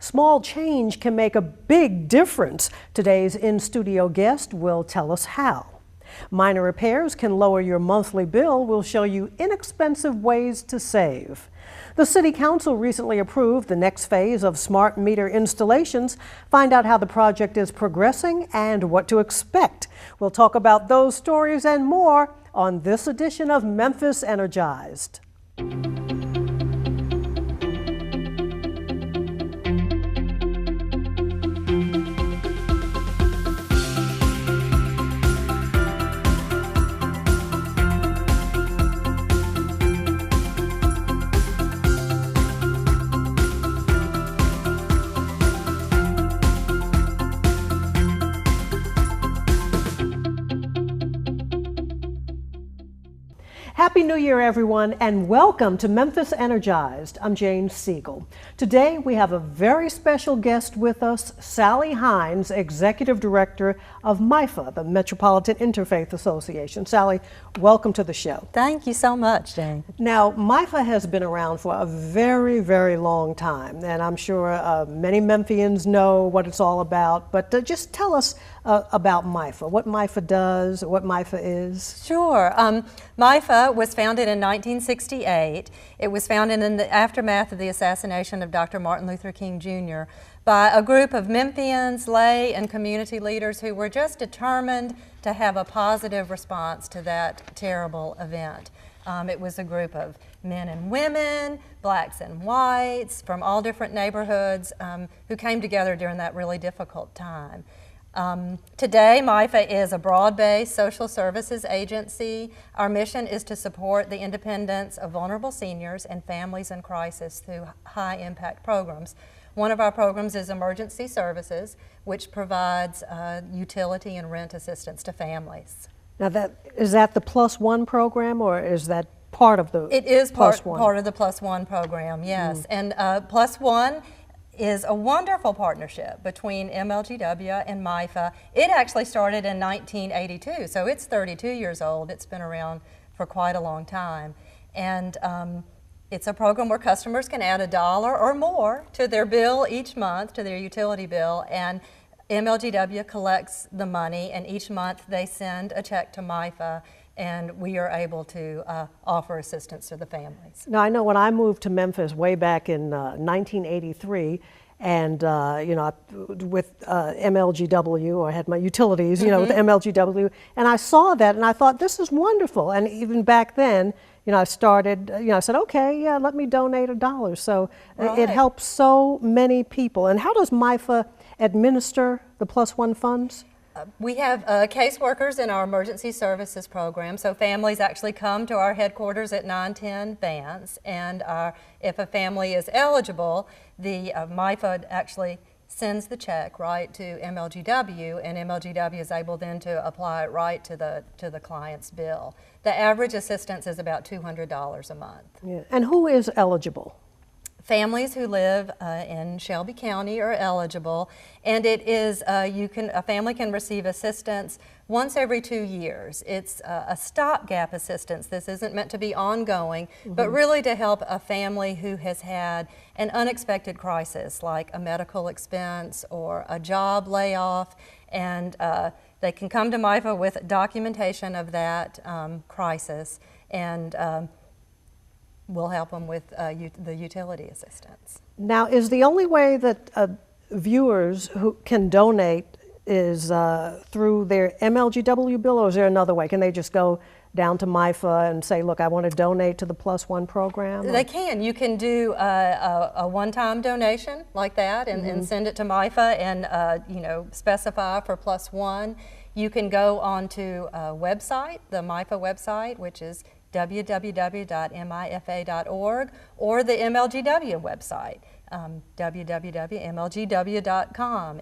Small change can make a big difference. Today's in-studio guest will tell us how. Minor repairs can lower your monthly bill. We'll show you inexpensive ways to save. The City Council recently approved the next phase of smart meter installations. Find out how the project is progressing and what to expect. We'll talk about those stories and more on this edition of Memphis Energized. Happy New Year, everyone, and welcome to Memphis Energized. I'm Jane Siegel. Today, we have a very special guest with us, Sally Hines, Executive Director of MIFA, the Metropolitan Interfaith Association. Sally, welcome to the show. Thank you so much, Jane. Now, MIFA has been around for a very, very long time, and I'm sure many Memphians know what it's all about, but just tell us about MIFA, what MIFA does, what MIFA is. Sure. MIFA was founded in 1968. It was founded in the aftermath of the assassination of Dr. Martin Luther King Jr. by a group of Memphians, lay, and community leaders who were just determined to have a positive response to that terrible event. It was a group of men and women, blacks and whites, from all different neighborhoods who came together during that really difficult time. Today, MIFA is a broad-based social services agency. Our mission is to support the independence of vulnerable seniors and families in crisis through high-impact programs. One of our programs is emergency services, which provides utility and rent assistance to families. Now, is that the Plus One program, or is that part of the It is part of the Plus One program, yes. And Plus One is a wonderful partnership between MLGW and MIFA. It actually started in 1982, so it's 32 years old. It's been around for quite a long time. And it's a program where customers can add $1 or more to their bill each month, to their utility bill, and MLGW collects the money, and each month they send a check to MIFA, and we are able to offer assistance to the families. Now, I know when I moved to Memphis way back in 1983, and with MLGW, I had my utilities, with MLGW, and I saw that, and I thought, this is wonderful. And even back then, I started, I said, okay, yeah, let me donate $1. So it helps so many people. And how does MIFA administer the Plus One funds? We have caseworkers in our emergency services program, so families actually come to our headquarters at 910 Vance, and if a family is eligible, the MIFA actually sends the check right to MLGW, and MLGW is able then to apply it right to the client's bill. The average assistance is about $200 a month. Yeah. And who is eligible? Families who live in Shelby County are eligible, and it is a family can receive assistance once every 2 years. It's a stopgap assistance. This isn't meant to be ongoing, but really to help a family who has had an unexpected crisis, like a medical expense or a job layoff, and they can come to MIFA with documentation of that crisis, and we'll help them with the utility assistance. Now, is the only way that viewers who can donate is through their MLGW bill, or is there another way? Can they just go down to MIFA and say, look, I want to donate to the Plus One program? They can. You can do a one-time donation like that and send it to MIFA and specify for Plus One. You can go onto a website, the MIFA website, which is www.mifa.org, or the MLGW website, www.mlgw.com,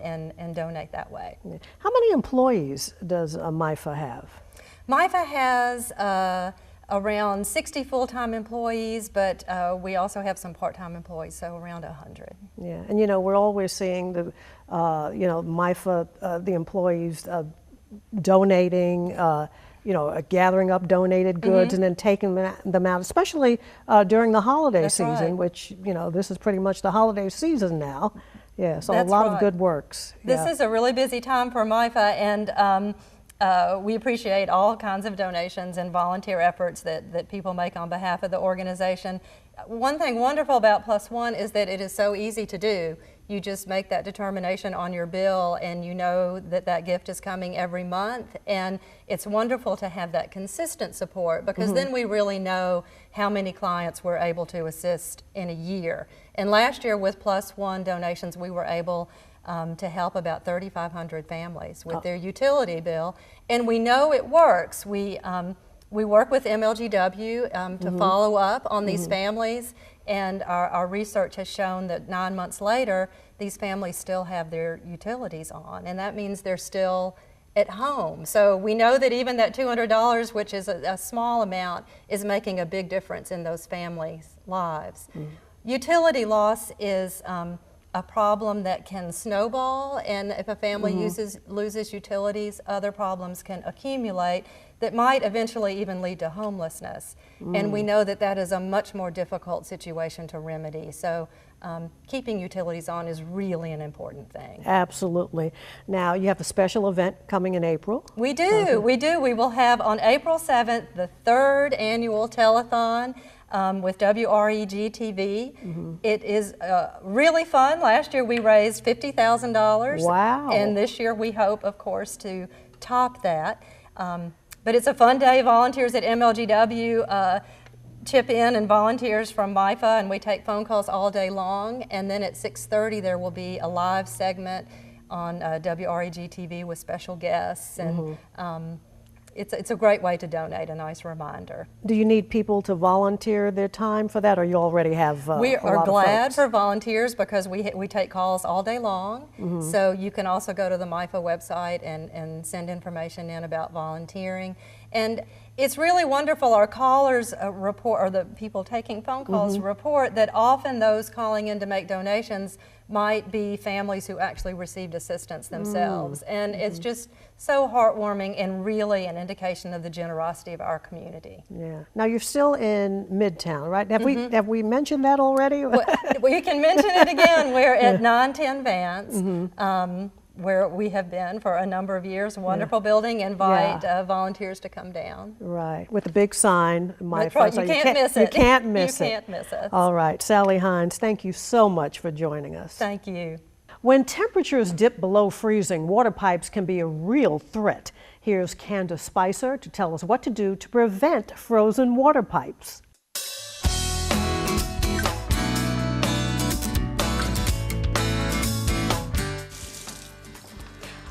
and donate that way. How many employees does MIFA have? MIFA has around 60 full-time employees, but we also have some part-time employees, so around 100. Yeah, and we're always seeing the, MIFA, the employees donating, gathering up donated goods and then taking them out, especially during the holiday season, which, this is pretty much the holiday season now. Yeah, so That's a lot right. of good works. This is a really busy time for MIFA, and we appreciate all kinds of donations and volunteer efforts that people make on behalf of the organization. One thing wonderful about Plus One is that it is so easy to do. You just make that determination on your bill, and you know that that gift is coming every month, and it's wonderful to have that consistent support, because then we really know how many clients we're able to assist in a year. And last year with Plus One donations, we were able to help about 3,500 families with their utility bill, and we know it works. We work with MLGW to follow up on these families, and our research has shown that 9 months later, these families still have their utilities on, and that means they're still at home. So we know that even that $200, which is a small amount, is making a big difference in those families' lives. Utility loss is a problem that can snowball, and if a family loses utilities, other problems can accumulate that might eventually even lead to homelessness. And we know that that is a much more difficult situation to remedy. So keeping utilities on is really an important thing. Absolutely. Now, you have a special event coming in April. We do, we do. We will have on April 7th the 3rd annual telethon with WREG TV. It is really fun. Last year we raised $50,000. Wow. And this year we hope, of course, to top that. But it's a fun day. Volunteers at MLGW chip in, and volunteers from MIFA, and we take phone calls all day long. And then at 6:30 there will be a live segment on WREG TV with special guests. And it's a great way to donate, a nice reminder. Do you need people to volunteer their time for that, or you already have We a are lot glad of folks? for volunteers, because we take calls all day long. So you can also go to the MIFA website and send information in about volunteering. And it's really wonderful. Our callers report, or the people taking phone calls report, that often those calling in to make donations might be families who actually received assistance themselves. And it's just so heartwarming and really an indication of the generosity of our community. Yeah. Now, you're still in Midtown, right? Have we mentioned that already? Well, we can mention it again. We're at 910 Vance, where we have been for a number of years. Wonderful building. Invite volunteers to come down. Right, with the big sign. That's right. You can't miss it. You can't miss it. You can't miss it. All right, Sally Hines, thank you so much for joining us. Thank you. When temperatures dip below freezing, water pipes can be a real threat. Here's Candace Spicer to tell us what to do to prevent frozen water pipes.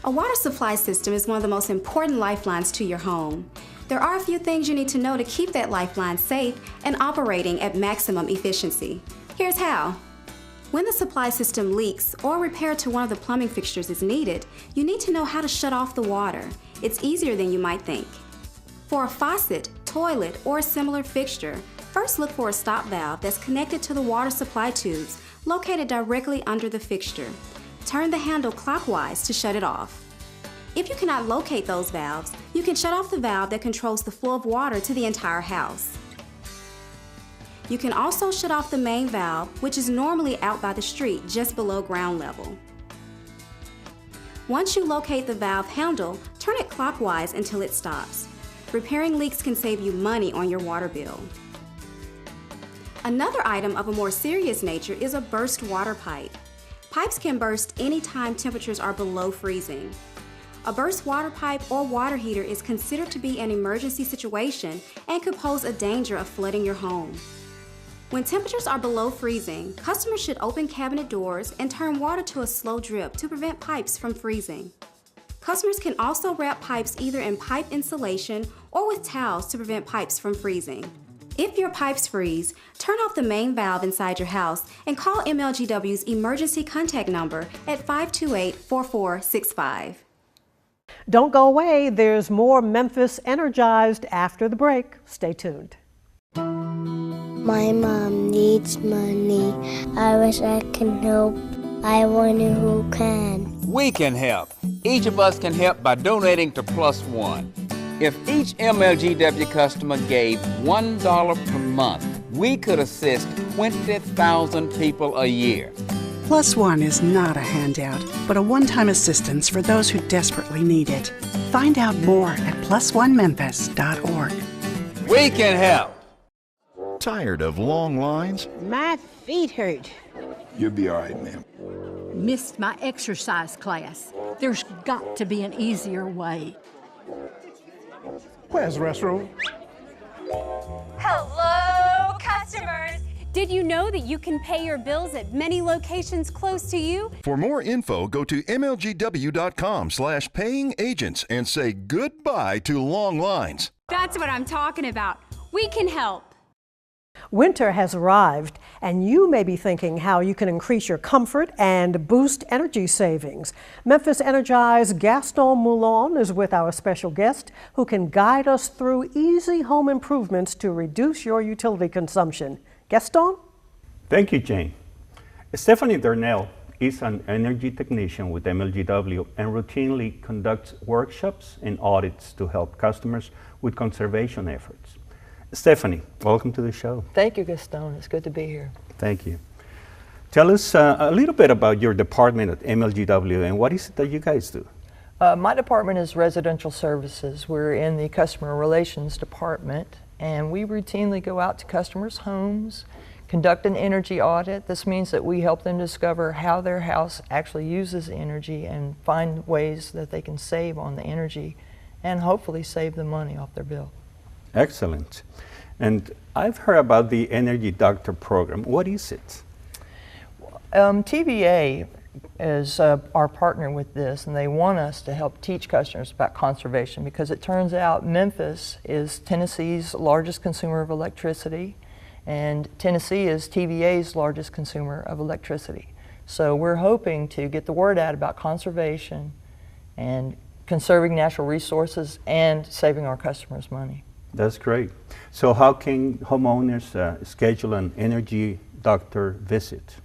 A water supply system is one of the most important lifelines to your home. There are a few things you need to know to keep that lifeline safe and operating at maximum efficiency. Here's how. When the supply system leaks or repair to one of the plumbing fixtures is needed, you need to know how to shut off the water. It's easier than you might think. For a faucet, toilet, or a similar fixture, first look for a stop valve that's connected to the water supply tubes located directly under the fixture. Turn the handle clockwise to shut it off. If you cannot locate those valves, you can shut off the valve that controls the flow of water to the entire house. You can also shut off the main valve, which is normally out by the street just below ground level. Once you locate the valve handle, turn it clockwise until it stops. Repairing leaks can save you money on your water bill. Another item of a more serious nature is a burst water pipe. Pipes can burst anytime temperatures are below freezing. A burst water pipe or water heater is considered to be an emergency situation and could pose a danger of flooding your home. When temperatures are below freezing, customers should open cabinet doors and turn water to a slow drip to prevent pipes from freezing. Customers can also wrap pipes either in pipe insulation or with towels to prevent pipes from freezing. If your pipes freeze, turn off the main valve inside your house and call MLGW's emergency contact number at 528-4465. Don't go away, there's more Memphis Energized after the break. Stay tuned. My mom needs money. I wish I can help. I wonder who can. We can help. Each of us can help by donating to Plus One. If each MLGW customer gave $1 per month, we could assist 20,000 people a year. Plus One is not a handout, but a one-time assistance for those who desperately need it. Find out more at +1memphis.org. We can help. Tired of long lines? My feet hurt. You'll be all right, ma'am. Missed my exercise class. There's got to be an easier way. Where's the restroom? Hello, customers! Did you know that you can pay your bills at many locations close to you? For more info, go to mlgw.com/payingagents and say goodbye to long lines. That's what I'm talking about. We can help. Winter has arrived, and you may be thinking how you can increase your comfort and boost energy savings. Memphis Energized Gaston Moulon is with our special guest who can guide us through easy home improvements to reduce your utility consumption. Gaston? Thank you, Jane. Stephanie Darnell is an energy technician with MLGW and routinely conducts workshops and audits to help customers with conservation efforts. Stephanie, welcome to the show. Thank you, Gaston. It's good to be here. Thank you. Tell us a little bit about your department at MLGW and what is it that you guys do? My department is residential services. We're in the customer relations department, and we routinely go out to customers' homes, conduct an energy audit. This means that we help them discover how their house actually uses energy and find ways that they can save on the energy and hopefully save the money off their bill. Excellent. And I've heard about the Energy Doctor program. What is it? TVA is our partner with this, and they want us to help teach customers about conservation because it turns out Memphis is Tennessee's largest consumer of electricity, and Tennessee is TVA's largest consumer of electricity. So we're hoping to get the word out about conservation and conserving natural resources and saving our customers money. That's great. So how can homeowners schedule an Energy Doctor visit?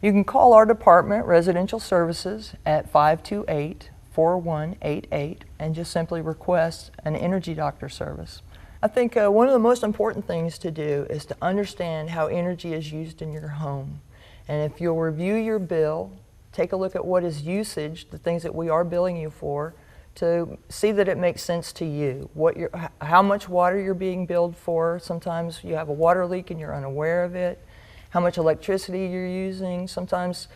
You can call our department, Residential Services, at 528-4188 and just simply request an Energy Doctor service. I think one of the most important things to do is to understand how energy is used in your home. And if you'll review your bill, take a look at what is usage, the things that we are billing you for, to see that it makes sense to you, how much water you're being billed for. Sometimes you have a water leak and you're unaware of it, how much electricity you're using. Sometimes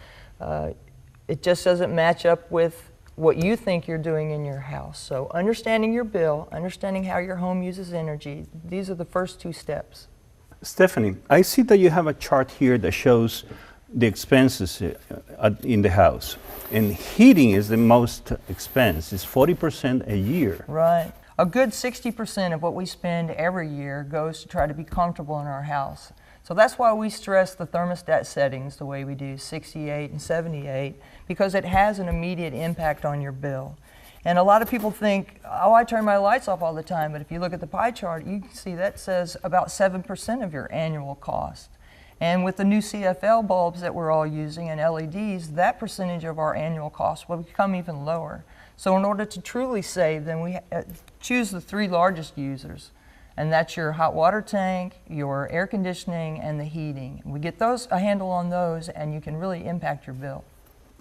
it just doesn't match up with what you think you're doing in your house. So understanding your bill, understanding how your home uses energy, these are the first two steps. Stephanie, I see that you have a chart here that shows the expenses in the house. And heating is the most expense. It's 40% a year. Right. A good 60% of what we spend every year goes to try to be comfortable in our house. So that's why we stress the thermostat settings the way we do, 68 and 78, because it has an immediate impact on your bill. And a lot of people think, oh, I turn my lights off all the time, but if you look at the pie chart, you can see that says about 7% of your annual cost. And with the new CFL bulbs that we're all using and LEDs, that percentage of our annual cost will become even lower. So in order to truly save, then we choose the three largest users. And that's your hot water tank, your air conditioning, and the heating. We get a handle on those, and you can really impact your bill.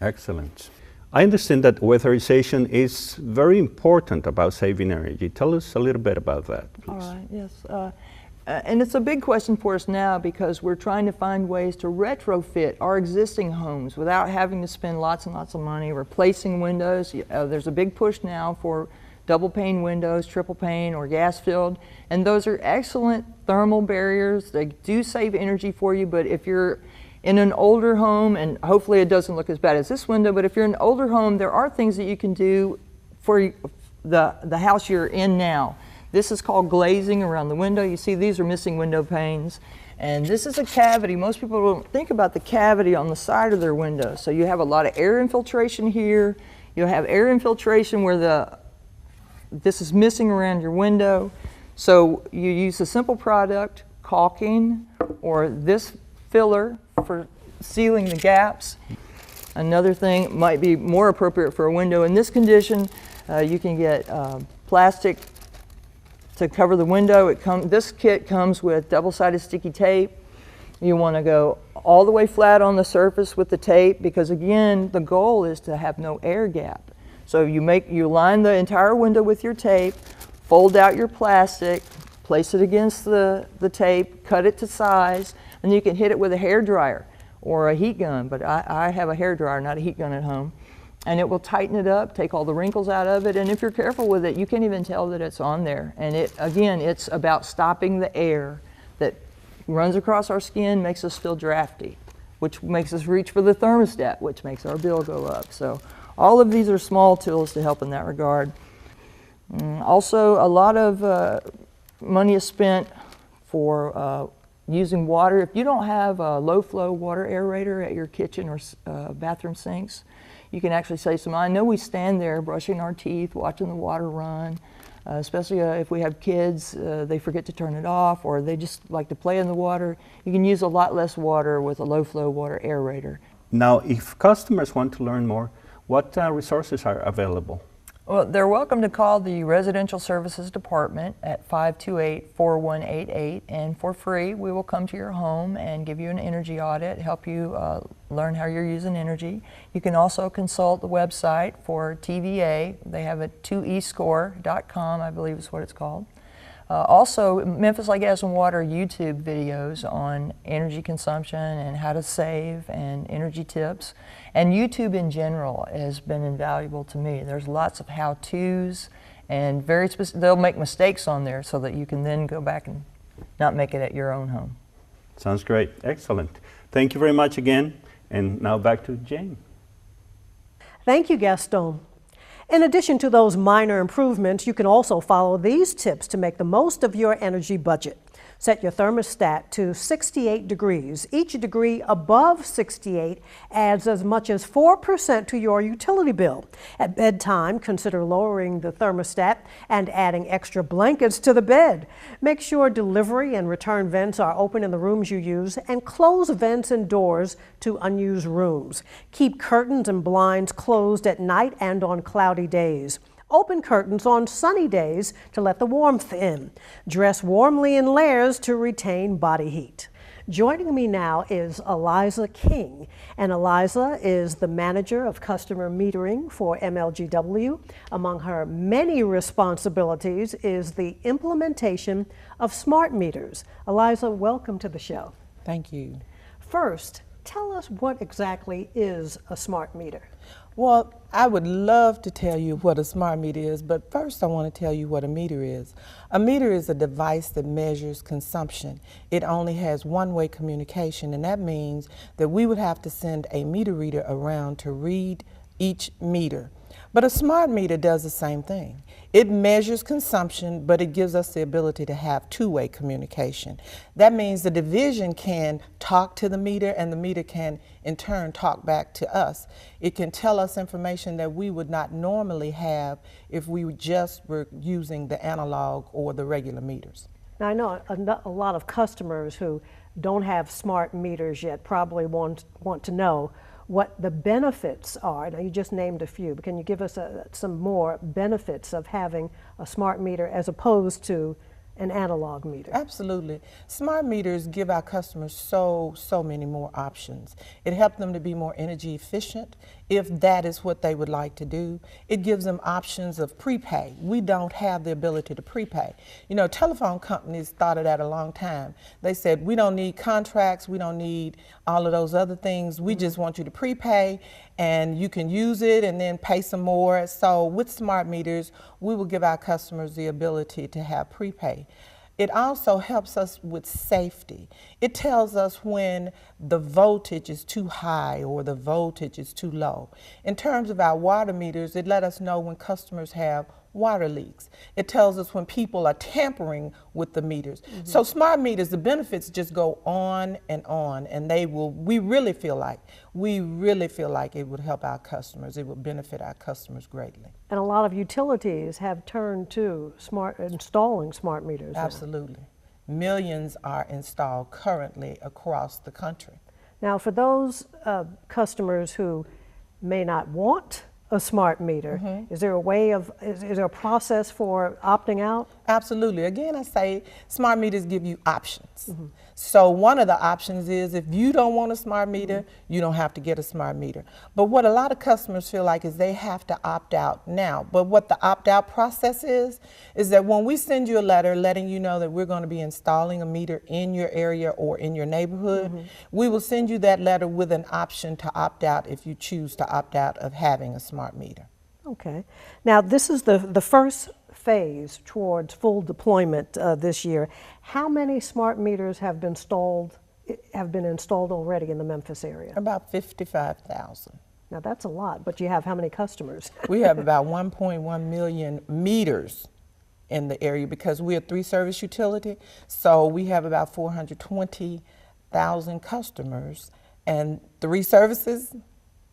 Excellent. I understand that weatherization is very important about saving energy. Tell us a little bit about that, please. All right, yes. And it's a big question for us now because we're trying to find ways to retrofit our existing homes without having to spend lots and lots of money replacing windows. There's a big push now for double pane windows, triple pane, or gas filled, and those are excellent thermal barriers. They do save energy for you, but if you're in an older home, and hopefully it doesn't look as bad as this window, but if you're in an older home, there are things that you can do for the house you're in now. This is called glazing around the window. You see these are missing window panes. And this is a cavity. Most people don't think about the cavity on the side of their window. So you have a lot of air infiltration here. You'll have air infiltration where this is missing around your window. So you use a simple product, caulking, or this filler for sealing the gaps. Another thing might be more appropriate for a window. In this condition, you can get plastic to cover the window. This kit comes with double-sided sticky tape. You want to go all the way flat on the surface with the tape, because again, the goal is to have no air gap. So you line the entire window with your tape, fold out your plastic, place it against the tape, cut it to size, and you can hit it with a hair dryer or a heat gun, but I have a hair dryer, not a heat gun at home. And it will tighten it up, take all the wrinkles out of it, and if you're careful with it, you can't even tell that it's on there. And again, it's about stopping the air that runs across our skin, makes us feel drafty, which makes us reach for the thermostat, which makes our bill go up. So all of these are small tools to help in that regard. Also, a lot of money is spent for using water. If you don't have a low-flow water aerator at your kitchen or bathroom sinks, you can actually save some money. I know we stand there brushing our teeth, watching the water run, especially if we have kids, they forget to turn it off, or they just like to play in the water. You can use a lot less water with a low-flow water aerator. Now, if customers want to learn more, what resources are available? Well, they're welcome to call the Residential Services Department at 528-4188, and for free we will come to your home and give you an energy audit, help you learn how you're using energy. You can also consult the website for TVA. They have a 2escore.com, I believe is what it's called. Also, Memphis Light Gas and Water YouTube videos on energy consumption and how to save and energy tips. And YouTube in general has been invaluable to me. There's lots of how-tos and very specific, they'll make mistakes on there so that you can then go back and not make it at your own home. Sounds great. Excellent. Thank you very much again. And now back to Jane. Thank you, Gaston. In addition to those minor improvements, you can also follow these tips to make the most of your energy budget. Set your thermostat to 68 degrees. Each degree above 68 adds as much as 4% to your utility bill. At bedtime, consider lowering the thermostat and adding extra blankets to the bed. Make sure delivery and return vents are open in the rooms you use, and close vents and doors to unused rooms. Keep curtains and blinds closed at night and on cloudy days. Open curtains on sunny days to let the warmth in. Dress warmly in layers to retain body heat. Joining me now is Eliza King, and Eliza is the manager of customer metering for MLGW. Among her many responsibilities is the implementation of smart meters. Eliza, welcome to the show. Thank you. First, tell us what exactly is a smart meter. Well, I would love to tell you what a smart meter is, but first I want to tell you what a meter is. A meter is a device that measures consumption. It only has one-way communication, and that means that we would have to send a meter reader around to read each meter. But a smart meter does the same thing. It measures consumption, but it gives us the ability to have two-way communication. That means the division can talk to the meter, and the meter can, in turn, talk back to us. It can tell us information that we would not normally have if we just were using the analog or the regular meters. Now, I know a lot of customers who don't have smart meters yet probably want to know what the benefits are. Now, you just named a few, but can you give us some more benefits of having a smart meter as opposed to an analog meter? Absolutely. Smart meters give our customers so many more options. It helps them to be more energy efficient if that is what they would like to do. It gives them options of prepay. We don't have the ability to prepay. You know, telephone companies thought of that a long time. They said, we don't need contracts, we don't need all of those other things. We just want you to prepay, and you can use it and then pay some more. So with smart meters, we will give our customers the ability to have prepay. It also helps us with safety. It tells us when the voltage is too high or the voltage is too low. In terms of our water meters, it lets us know when customers have water leaks. It tells us when people are tampering with the meters. Mm-hmm. So smart meters, the benefits just go on, and we really feel like it would help our customers. It would benefit our customers greatly. And a lot of utilities have turned to installing smart meters. Absolutely. Millions are installed currently across the country. Now, for those customers who may not want a smart meter, is there a process for opting out? Absolutely. Again, I say smart meters give you options. So one of the options is if you don't want a smart meter, you don't have to get a smart meter. But what a lot of customers feel like is they have to opt out now. But what the opt-out process is that when we send you a letter letting you know that we're going to be installing a meter in your area or in your neighborhood, we will send you that letter with an option to opt out if you choose to opt out of having a smart meter. Okay. Now, this is the first phase towards full deployment this year. How many smart meters have been installed already in the Memphis area? About 55,000. Now, that's a lot, but you have how many customers? We have about 1.1 million meters in the area because we're a 3-service utility, so we have about 420,000 customers, and 3 services,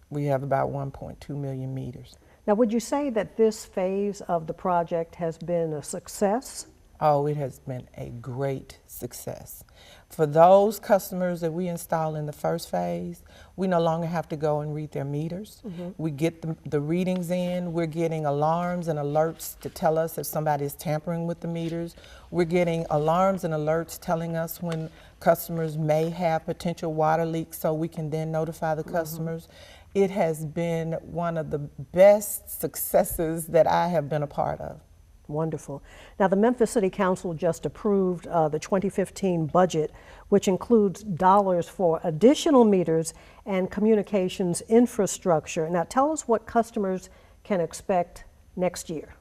we have about 1.2 million meters. Now, would you say that this phase of the project has been a success? Oh, it has been a great success. For those customers that we install in the first phase, we no longer have to go and read their meters. We get the readings in. We're getting alarms and alerts to tell us if somebody is tampering with the meters. We're getting alarms and alerts telling us when customers may have potential water leaks so we can then notify the customers. It has been one of the best successes that I have been a part of. Wonderful. Now, the Memphis City Council just approved the 2015 budget, which includes dollars for additional meters and communications infrastructure. Now, tell us what customers can expect next year.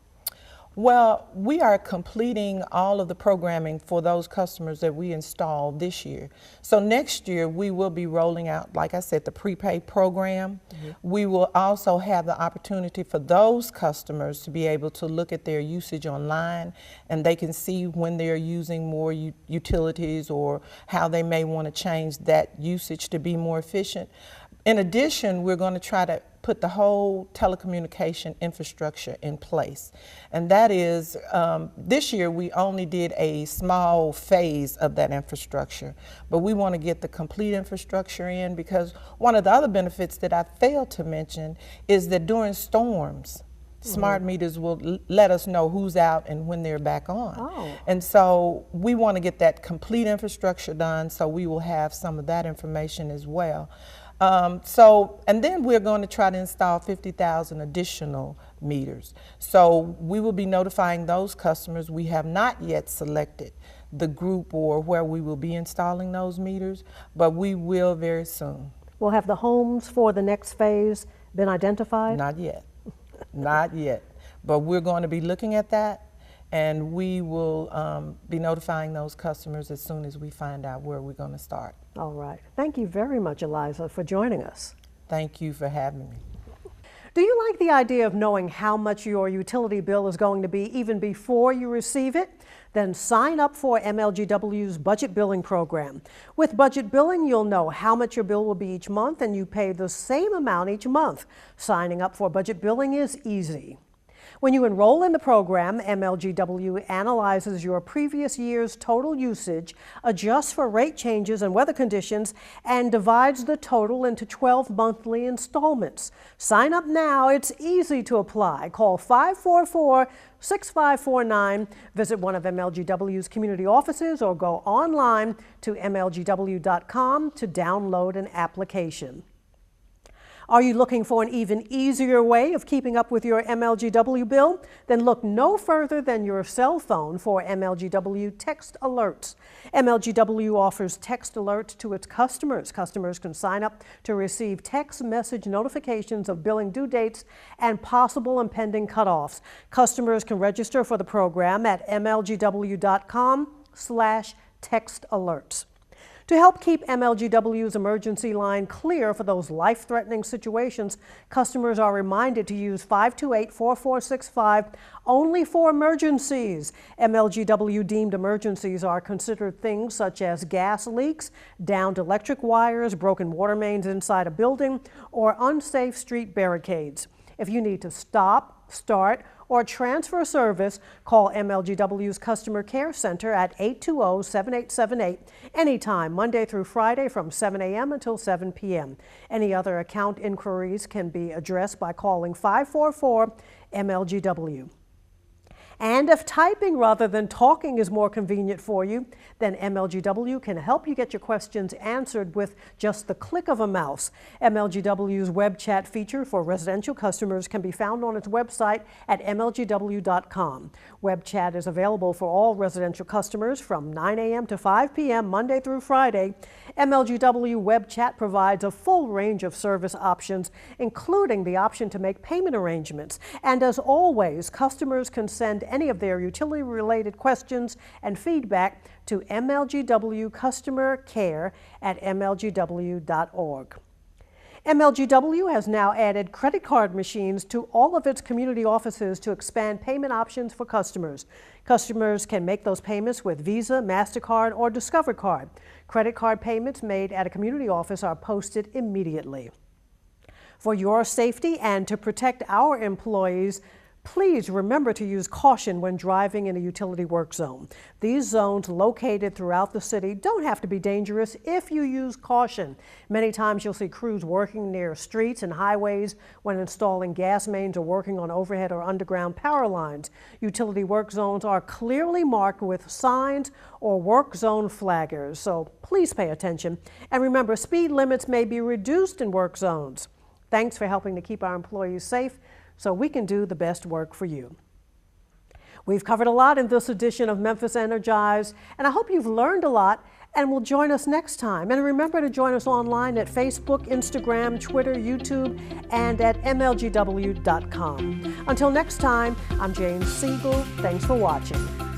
Well, we are completing all of the programming for those customers that we installed this year. So next year we will be rolling out, like I said, the prepaid program. We will also have the opportunity for those customers to be able to look at their usage online, and they can see when they're using more utilities or how they may want to change that usage to be more efficient. In addition, we're going to try to put the whole telecommunication infrastructure in place. And that is, this year we only did a small phase of that infrastructure, but we want to get the complete infrastructure in, because one of the other benefits that I failed to mention is that during storms, smart meters will let us know who's out and when they're back on. And so we want to get that complete infrastructure done, so we will have some of that information as well. And then we're going to try to install 50,000 additional meters. So we will be notifying those customers. We have not yet selected the group or where we will be installing those meters, but we will very soon. Will have the homes for the next phase been identified? Not yet. Not yet. But we're going to be looking at that, and we will be notifying those customers as soon as we find out where we're going to start. All right. Thank you very much, Eliza, for joining us. Thank you for having me. Do you like the idea of knowing how much your utility bill is going to be even before you receive it? Then sign up for MLGW's budget billing program. With budget billing, you'll know how much your bill will be each month, and you pay the same amount each month. Signing up for budget billing is easy. When you enroll in the program, MLGW analyzes your previous year's total usage, adjusts for rate changes and weather conditions, and divides the total into 12 monthly installments. Sign up now. It's easy to apply. Call 544-6549, visit one of MLGW's community offices, or go online to mlgw.com to download an application. Are you looking for an even easier way of keeping up with your MLGW bill? Then look no further than your cell phone for MLGW text alerts. MLGW offers text alerts to its customers. Customers can sign up to receive text message notifications of billing due dates and possible impending cutoffs. Customers can register for the program at mlgw.com/text alerts. To help keep MLGW's emergency line clear for those life-threatening situations, customers are reminded to use 528-4465 only for emergencies. MLGW deemed emergencies are considered things such as gas leaks, downed electric wires, broken water mains inside a building, or unsafe street barricades. If you need to stop, start, or transfer service, call MLGW's Customer Care Center at 820-7878 anytime, Monday through Friday from 7 a.m. until 7 p.m. Any other account inquiries can be addressed by calling 544-MLGW. And if typing rather than talking is more convenient for you, then MLGW can help you get your questions answered with just the click of a mouse. MLGW's web chat feature for residential customers can be found on its website at MLGW.com. Web chat is available for all residential customers from 9 a.m. to 5 p.m. Monday through Friday. MLGW web chat provides a full range of service options, including the option to make payment arrangements. And as always, customers can send any of their utility-related questions and feedback to MLGW Customer Care at MLGW.org. MLGW has now added credit card machines to all of its community offices to expand payment options for customers. Customers can make those payments with Visa, MasterCard, or Discover Card. Credit card payments made at a community office are posted immediately. For your safety and to protect our employees, please remember to use caution when driving in a utility work zone. These zones located throughout the city don't have to be dangerous if you use caution. Many times you'll see crews working near streets and highways when installing gas mains or working on overhead or underground power lines. Utility work zones are clearly marked with signs or work zone flaggers, so please pay attention. And remember, speed limits may be reduced in work zones. Thanks for helping to keep our employees safe so we can do the best work for you. We've covered a lot in this edition of Memphis Energized, and I hope you've learned a lot and will join us next time. And remember to join us online at Facebook, Instagram, Twitter, YouTube, and at MLGW.com. Until next time, I'm Jane Siegel. Thanks for watching.